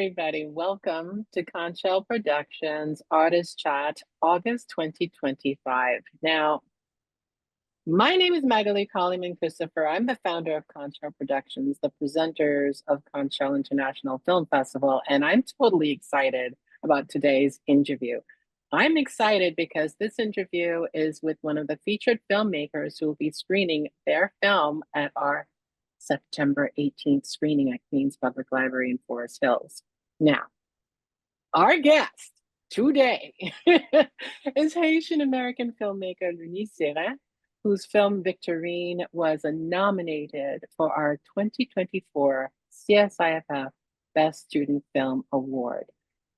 everybody. Welcome to Conch Shell Productions Artist Chat, August 2025. Now, my name is Magali Collyman Christopher. I'm the founder of Conch Shell Productions, the presenters of Conch Shell International Film Festival, and I'm totally excited about today's interview. I'm excited because this interview is with one of the featured filmmakers who will be screening their film at our September 18th screening at Queens Public Library in Forest Hills. Now, our guest today is Haitian-American filmmaker Lunise Cerin, whose film Victorine was nominated for our 2024 CSIFF Best Student Film Award.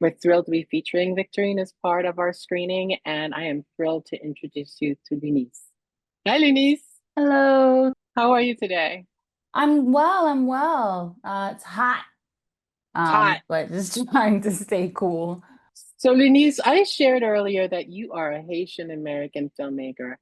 We're thrilled to be featuring Victorine as part of our screening, and I am thrilled to introduce you to Lunise. Hi, Lunise. Hello. How are you today? I'm well, I'm well. It's hot, It's hot. but just trying to stay cool. So, Lunise, I shared earlier that you are a Haitian American filmmaker.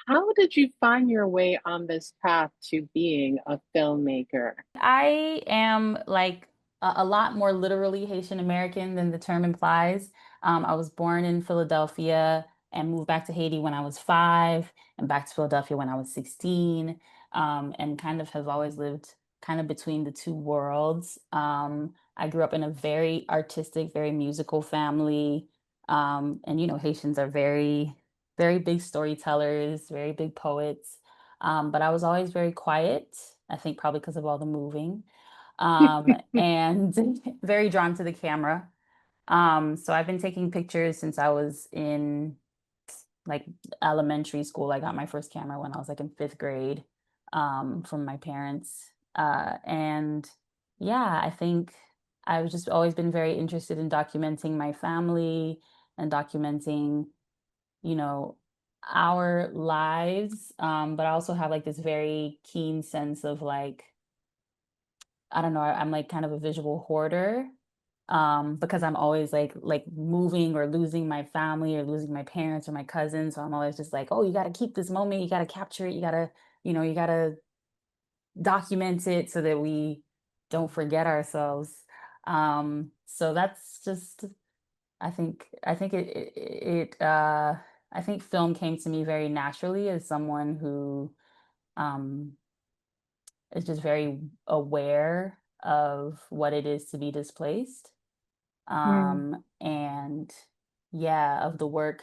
How did you find your way on this path to being a filmmaker? I am like a lot more literally Haitian American than the term implies. I was born in Philadelphia and moved back to Haiti when I was 5 and back to Philadelphia when I was 16, and kind of have always lived kind of between the two worlds. I grew up in a very artistic, very musical family. And Haitians are very, very big storytellers, very big poets. But I was always very quiet. I think probably because of all the moving, and very drawn to the camera. So I've been taking pictures since I was in like elementary school. I got my first camera when I was like in 5th grade, from my parents. And yeah, I think I've just always been very interested in documenting my family and documenting, you know, our lives. But I also have like this very keen sense of like, I don't know, I'm like kind of a visual hoarder, because I'm always like moving or losing my family or losing my parents or my cousins. So I'm always just like, oh, you got to keep this moment, you got to capture it, you got to document it so that we don't forget ourselves. So that's just, I think I think film came to me very naturally as someone who um is just very aware of what it is to be displaced. Mm, And yeah, of the work.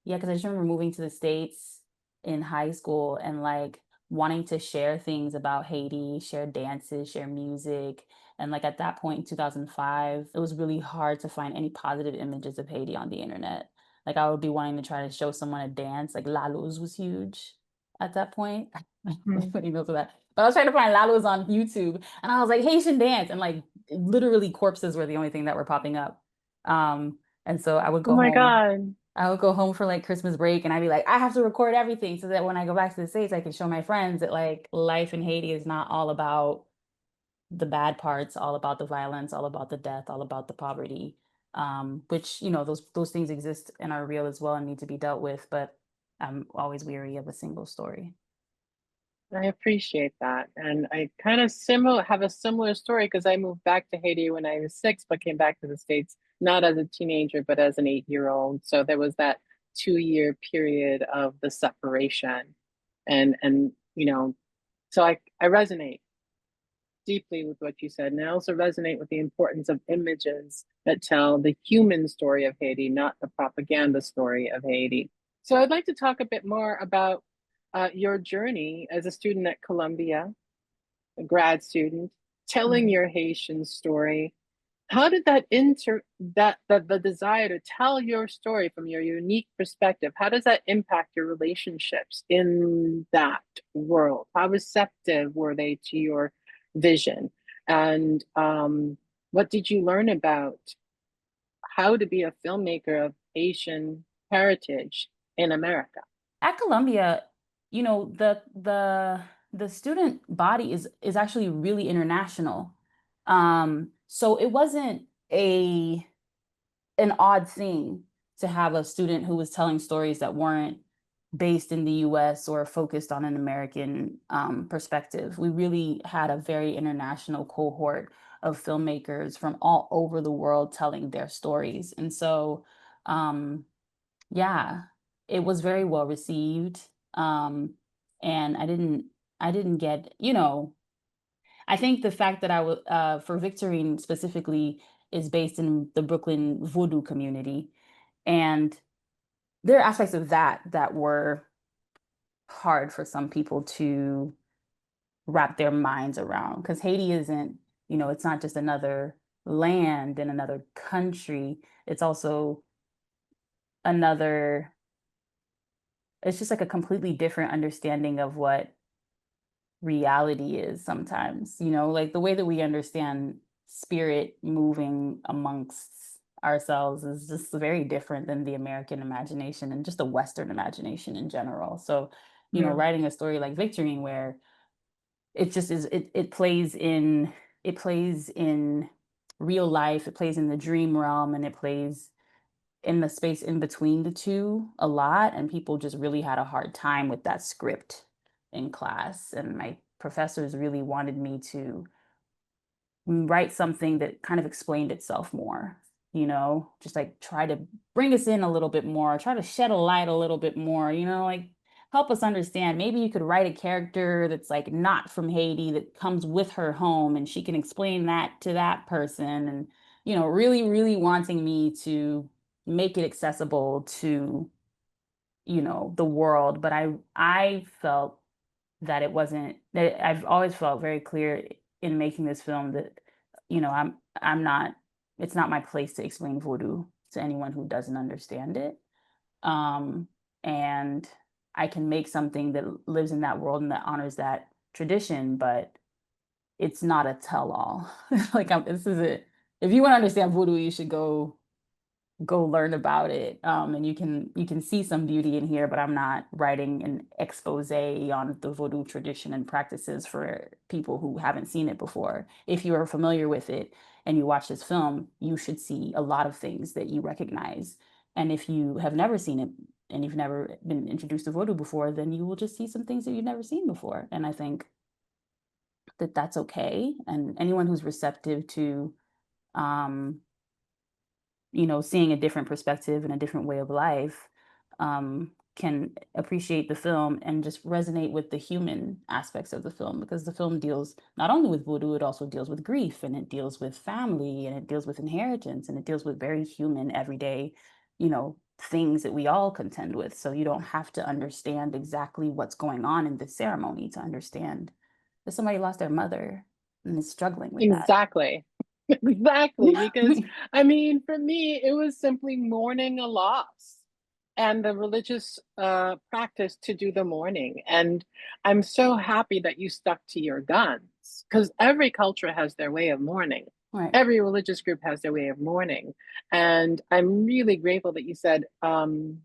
Yeah, because I just remember moving to the States in high school and like wanting to share things about Haiti, share dances, share music. And like at that point in 2005, it was really hard to find any positive images of Haiti on the internet. Like I would be wanting to try to show someone a dance, like La Luz was huge at that point. mm. Nobody knows that. But I was trying to find La Luz on YouTube and I was like, Haitian dance. And like literally corpses were the only thing that were popping up. And so I would Oh go my home. God. I would go home for like Christmas break and I'd be like, I have to record everything so that when I go back to the States, I can show my friends that like life in Haiti is not all about the bad parts, all about the violence, all about the death, all about the poverty. Which, those things exist and are real as well and need to be dealt with, but I'm always weary of a single story. I appreciate that. And I kind of similar have a similar story because I moved back to Haiti when I was 6, but came back to the States not as a teenager, but as an 8-year-old. So there was that 2-year period of the separation. And so I resonate deeply with what you said. And I also resonate with the importance of images that tell the human story of Haiti, not the propaganda story of Haiti. So I'd like to talk a bit more about your journey as a student at Columbia, a grad student, telling Mhm. your Haitian story. How did that the desire to tell your story from your unique perspective, how does that impact your relationships in that world? How receptive were they to your vision? And what did you learn about how to be a filmmaker of Asian heritage in America? At Columbia, the student body is actually really international. So it wasn't a an odd thing to have a student who was telling stories that weren't based in the US or focused on an American perspective. We really had a very international cohort of filmmakers from all over the world telling their stories. And so, um, yeah, it was very well received. Um, and I didn't get, I think the fact that for Victorine specifically is based in the Brooklyn voodoo community. And there are aspects of that were hard for some people to wrap their minds around because Haiti isn't, it's not just another land and another country. It's also another, it's just like a completely different understanding of what reality is sometimes, like the way that we understand spirit moving amongst ourselves is just very different than the American imagination and just the Western imagination in general. So, Yeah. writing a story like Victorine where it just is it plays in real life, it plays in the dream realm, and it plays in the space in between the two a lot, and people just really had a hard time with that script in class, and my professors really wanted me to write something that kind of explained itself more, just like try to bring us in a little bit more, try to shed a light a little bit more, like help us understand. Maybe you could write a character that's like not from Haiti that comes with her home and she can explain that to that person. And, really, really wanting me to make it accessible to, the world. But I felt that it wasn't that I've always felt very clear in making this film that, I'm not it's not my place to explain voodoo to anyone who doesn't understand it. Um, and I can make something that lives in that world and that honors that tradition, but it's not a tell-all. Like this is it. If you want to understand voodoo, you should go learn about it. And you can see some beauty in here, but I'm not writing an expose on the voodoo tradition and practices for people who haven't seen it before. If you are familiar with it and you watch this film, you should see a lot of things that you recognize. And if you have never seen it and you've never been introduced to voodoo before, then you will just see some things that you've never seen before. And I think that that's okay. And anyone who's receptive to um, seeing a different perspective and a different way of life, can appreciate the film and just resonate with the human aspects of the film because the film deals not only with voodoo, it also deals with grief and it deals with family and it deals with inheritance and it deals with very human, everyday, things that we all contend with. So you don't have to understand exactly what's going on in the ceremony to understand that somebody lost their mother and is struggling with that. Exactly. Exactly. Because, I mean, for me, it was simply mourning a loss and the religious practice to do the mourning. And I'm so happy that you stuck to your guns because every culture has their way of mourning. Right. Every religious group has their way of mourning. And I'm really grateful that you said, no,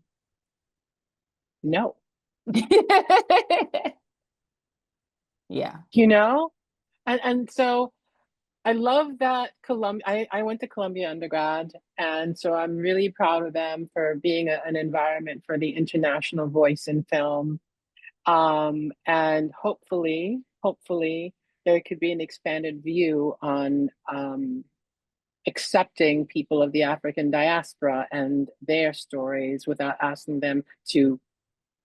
Yeah. you know? And so I love that Columbia. I went to Columbia undergrad, and so I'm really proud of them for being an environment for the international voice in film. And hopefully, there could be an expanded view on accepting people of the African diaspora and their stories without asking them to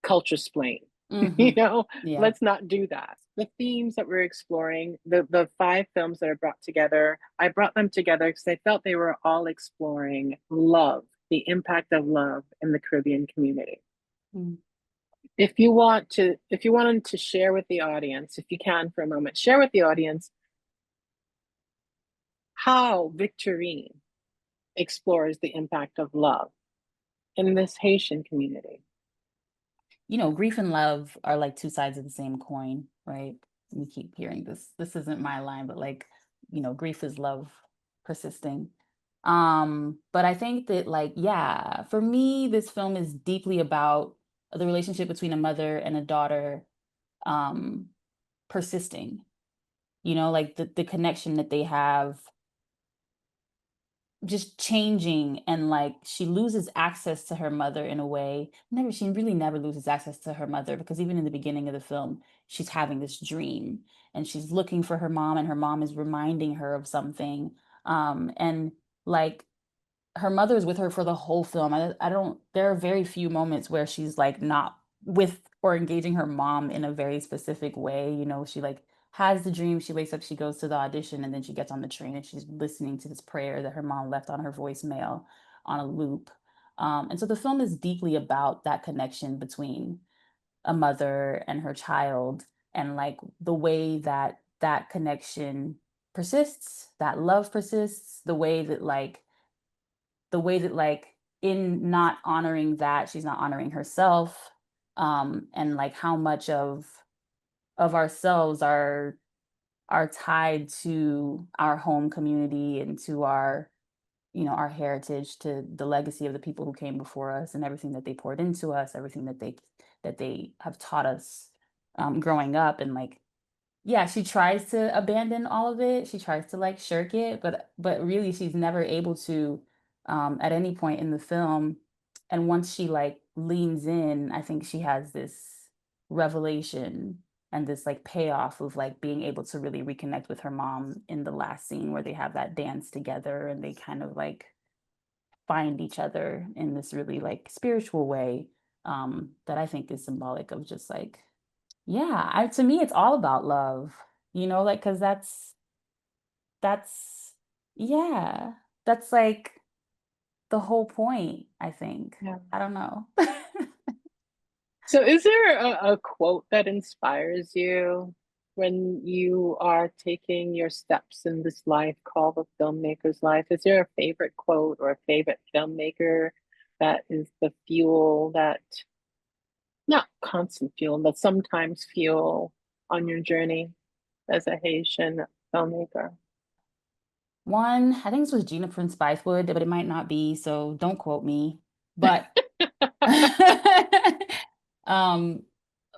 culture splain. You Hmm. know, Yeah. let's not do that. The themes that we're exploring, the five films that are brought together, I brought them together because I felt they were all exploring love, the impact of love in the Caribbean community. Mm. If you wanted to share with the audience, if you can for a moment, share with the audience how Victorine explores the impact of love in this Haitian community. Grief and love are like two sides of the same coin, right? We keep hearing this. This isn't my line, but like, grief is love persisting. But I think that like, yeah, for me, this film is deeply about the relationship between a mother and a daughter, um, persisting, like the connection that they have just changing, and like she loses access to her mother in a way. Never, she really never loses access to her mother, because even in the beginning of the film, she's having this dream and she's looking for her mom, and her mom is reminding her of something. And like her mother is with her for the whole film. I don't, there are very few moments where she's like not with or engaging her mom in a very specific way. You know, she like has the dream, she wakes up, she goes to the audition, and then she gets on the train and she's listening to this prayer that her mom left on her voicemail on a loop. And so the film is deeply about that connection between a mother and her child, and like the way that that connection persists, that love persists, the way that in not honoring that, she's not honoring herself. And like how much of ourselves are tied to our home community and to our, our heritage, to the legacy of the people who came before us and everything that they poured into us, everything that they have taught us, growing up. And like, yeah, she tries to abandon all of it. She tries to like shirk it, but really she's never able to, at any point in the film. And once she like leans in, I think she has this revelation and this like payoff of like being able to really reconnect with her mom in the last scene where they have that dance together and they kind of like find each other in this really like spiritual way, that I think is symbolic of just like, yeah, to me, it's all about love, like, because that's, yeah, that's like the whole point, I think. Yeah. I don't know. So, is there a quote that inspires you when you are taking your steps in this life called the filmmaker's life? Is there a favorite quote or a favorite filmmaker that is the fuel that, not constant fuel, but sometimes fuel on your journey as a Haitian filmmaker? One, I think this was Gina Prince Bythewood, but it might not be, so don't quote me. But um,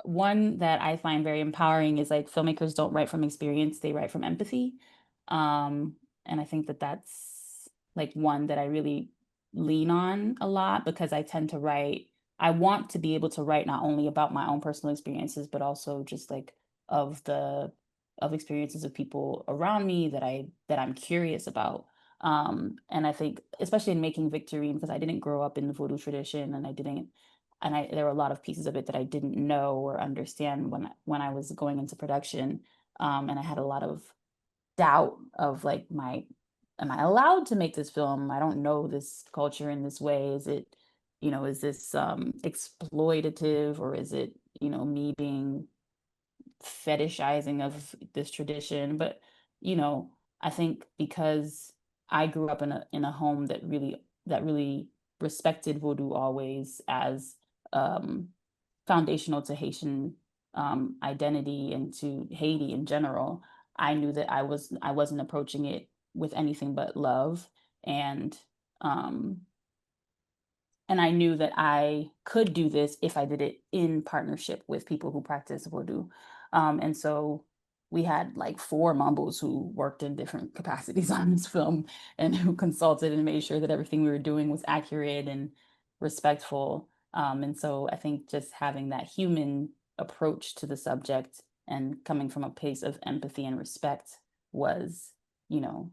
one that I find very empowering is like filmmakers don't write from experience, they write from empathy. Um, and I think that that's like one that I really lean on a lot, because I tend to write, I want to be able to write not only about my own personal experiences, but also just like of the of experiences of people around me that I'm curious about. And I think especially in making Victorine, because I didn't grow up in the voodoo tradition, and I didn't and I there were a lot of pieces of it that I didn't know or understand when I was going into production. And I had a lot of doubt of like, my am I allowed to make this film? I don't know this culture in this way. Is this exploitative, or is it, me being fetishizing of this tradition? But, you know, I think because I grew up in a home that really respected voodoo always as, um, foundational to Haitian, identity and to Haiti in general, I knew that I wasn't approaching it with anything but love, and um, and I knew that I could do this if I did it in partnership with people who practice voodoo. And so we had like four mumbles who worked in different capacities on this film, and who consulted and made sure that everything we were doing was accurate and respectful. And so I think just having that human approach to the subject and coming from a place of empathy and respect was, you know,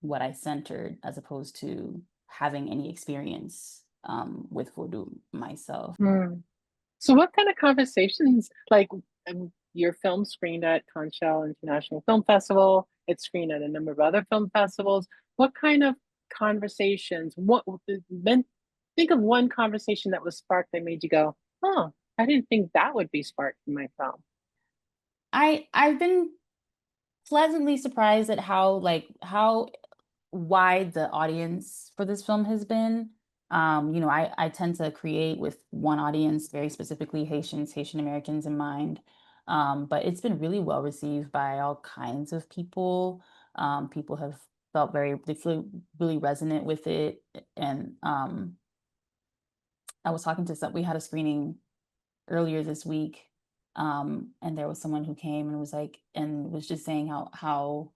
what I centered, as opposed to having any experience, with voodoo myself. Hmm. So, what kind of conversations, like, your film screened at Conch Shell International Film Festival, it's screened at a number of other film festivals. What kind of conversations, then think of one conversation that was sparked that made you go, oh, I didn't think that would be sparked in my film. I've been pleasantly surprised at how wide the audience for this film has been. I tend to create with one audience, very specifically Haitians, Haitian Americans in mind. But it's been really well received by all kinds of people. People have they feel really resonant with it. And I was talking to we had a screening earlier this week, and there was someone who came and was like, and was just saying how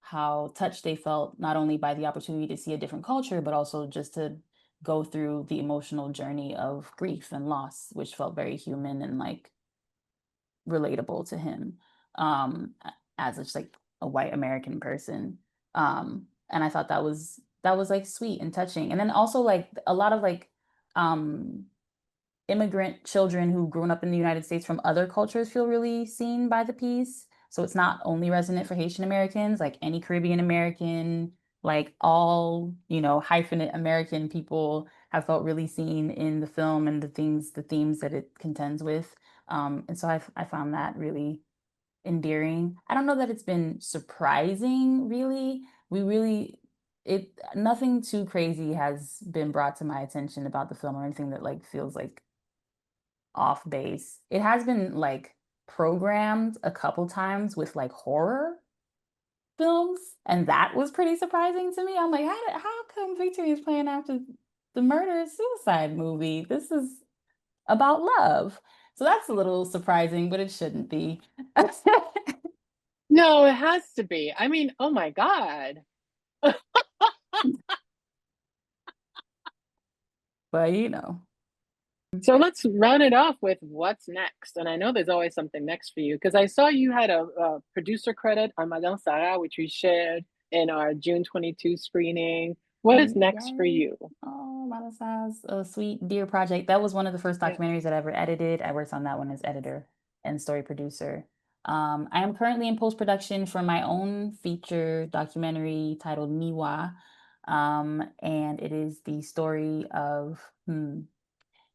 how touched they felt not only by the opportunity to see a different culture, but also just to go through the emotional journey of grief and loss, which felt very human and like relatable to him, as just like a white American person. And I thought that was like sweet and touching. And then also like a lot of like um immigrant children who grown up in the United States from other cultures feel really seen by the piece. So it's not only resonant for Haitian Americans, like any Caribbean American, like all, hyphenate American people have felt really seen in the film and the themes that it contends with. And so I found that really endearing. I don't know that it's been surprising, really. Nothing too crazy has been brought to my attention about the film or anything that like feels like off base. It has been like programmed a couple times with like horror films, and that was pretty surprising to me. I'm like, how come Victorine is playing after the murder suicide movie? This is about love. So that's a little surprising, but it shouldn't be. No, it has to be. I mean, oh my God. But So let's run it off with what's next. And I know there's always something next for you because I saw you had a producer credit on Madame Sarah, which we shared in our June 22 screening. What is next for yes. you? Oh, Madasa's a sweet dear project. That was one of the first Yeah. documentaries that I ever edited. I worked on that one as editor and story producer. I am currently in post-production for my own feature documentary titled Miwa. And it is the story of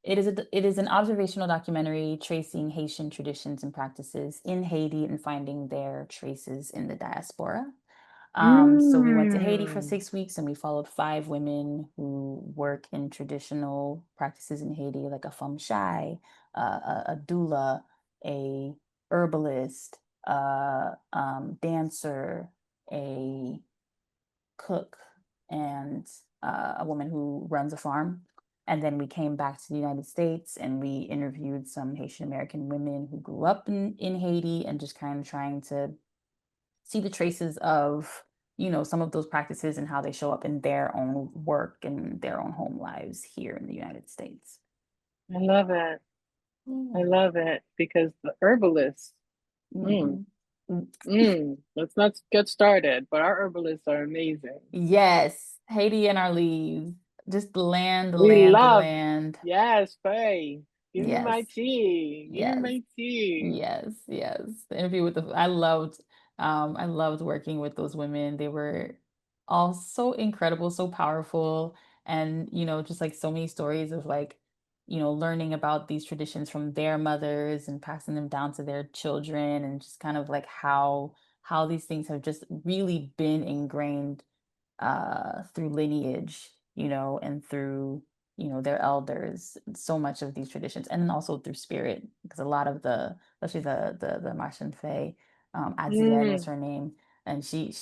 it is an observational documentary tracing Haitian traditions and practices in Haiti and finding their traces in the diaspora. So we went to Haiti for Mm. 6 weeks and we followed 5 women who work in traditional practices in Haiti, like a femme shai, a doula, a herbalist, dancer, a cook, and a woman who runs a farm. And then we came back to the United States and we interviewed some Haitian American women who grew up in Haiti and just kind of trying to see the traces of some of those practices and how they show up in their own work and their own home lives here in the United States. I love it. I Yeah. love it because the herbalist, mm, Mhm. let's not get started, but our herbalists are amazing. Yes, Haiti and our leaves. Just the land, the We land, the love, land. yes, Faye. Give me Yes, my tea. Give me yes, my tea. yes, yes. The interview with I loved working with those women. They were all so incredible, so powerful, and just like so many stories of like, learning about these traditions from their mothers and passing them down to their children, and just kind of like how these things have just really been ingrained through lineage, and through, their elders, so much of these traditions, and then also through spirit, because a lot of especially the Martian Fae, Adzienne was Mm, her name, and she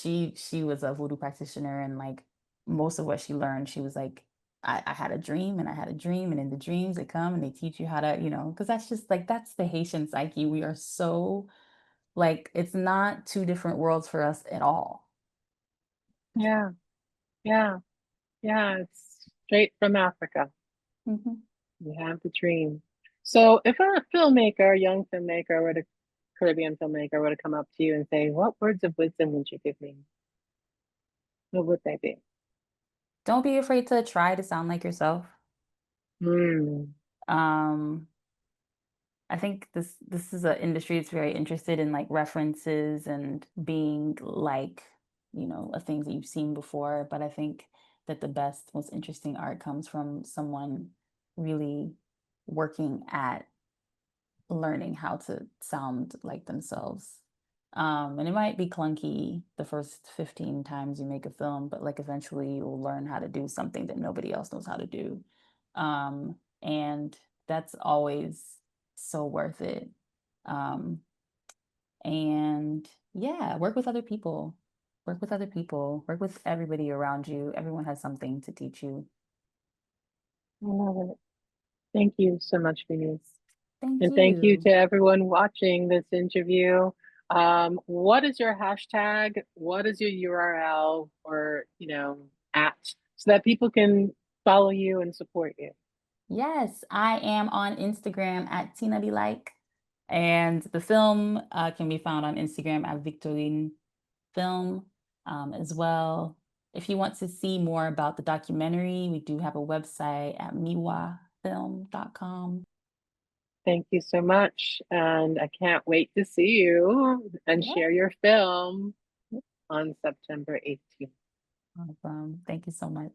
was a voodoo practitioner, and like most of what she learned, she was like, I had a dream and I had a dream, and in the dreams they come and they teach you how to, because that's just like that's the Haitian psyche. We are so like it's not two different worlds for us at all. yeah, yeah, yeah. It's straight from Africa. Mhm. You have the dream. So if a filmmaker, a young filmmaker, or a Caribbean filmmaker were to come up to you and say, "What words of wisdom would you give me?" What would they be? Don't be afraid to try to sound like yourself. Mm, Um, I think this is an industry that's very interested in like references and being like, a things that you've seen before. But I think that the best, most interesting art comes from someone really working at learning how to sound like themselves. And it might be clunky the first 15 times you make a film, but like eventually you'll learn how to do something that nobody else knows how to do. And that's always so worth it. Um, and yeah, work with other people. Work with other people. Work with everybody around you. Everyone has something to teach you. I love it. Thank you so much, Denise. Thank And thank you you. to everyone watching this interview. What is your hashtag? What is your URL or, at so that people can follow you and support you? Yes, I am on Instagram at Tina Be Like, and the film can be found on Instagram at Victorine Film as well. If you want to see more about the documentary, we do have a website at miwafilm.com. Thank you so much. And I can't wait to see you and Yeah, share your film on September 18th. awesome. Thank you so much.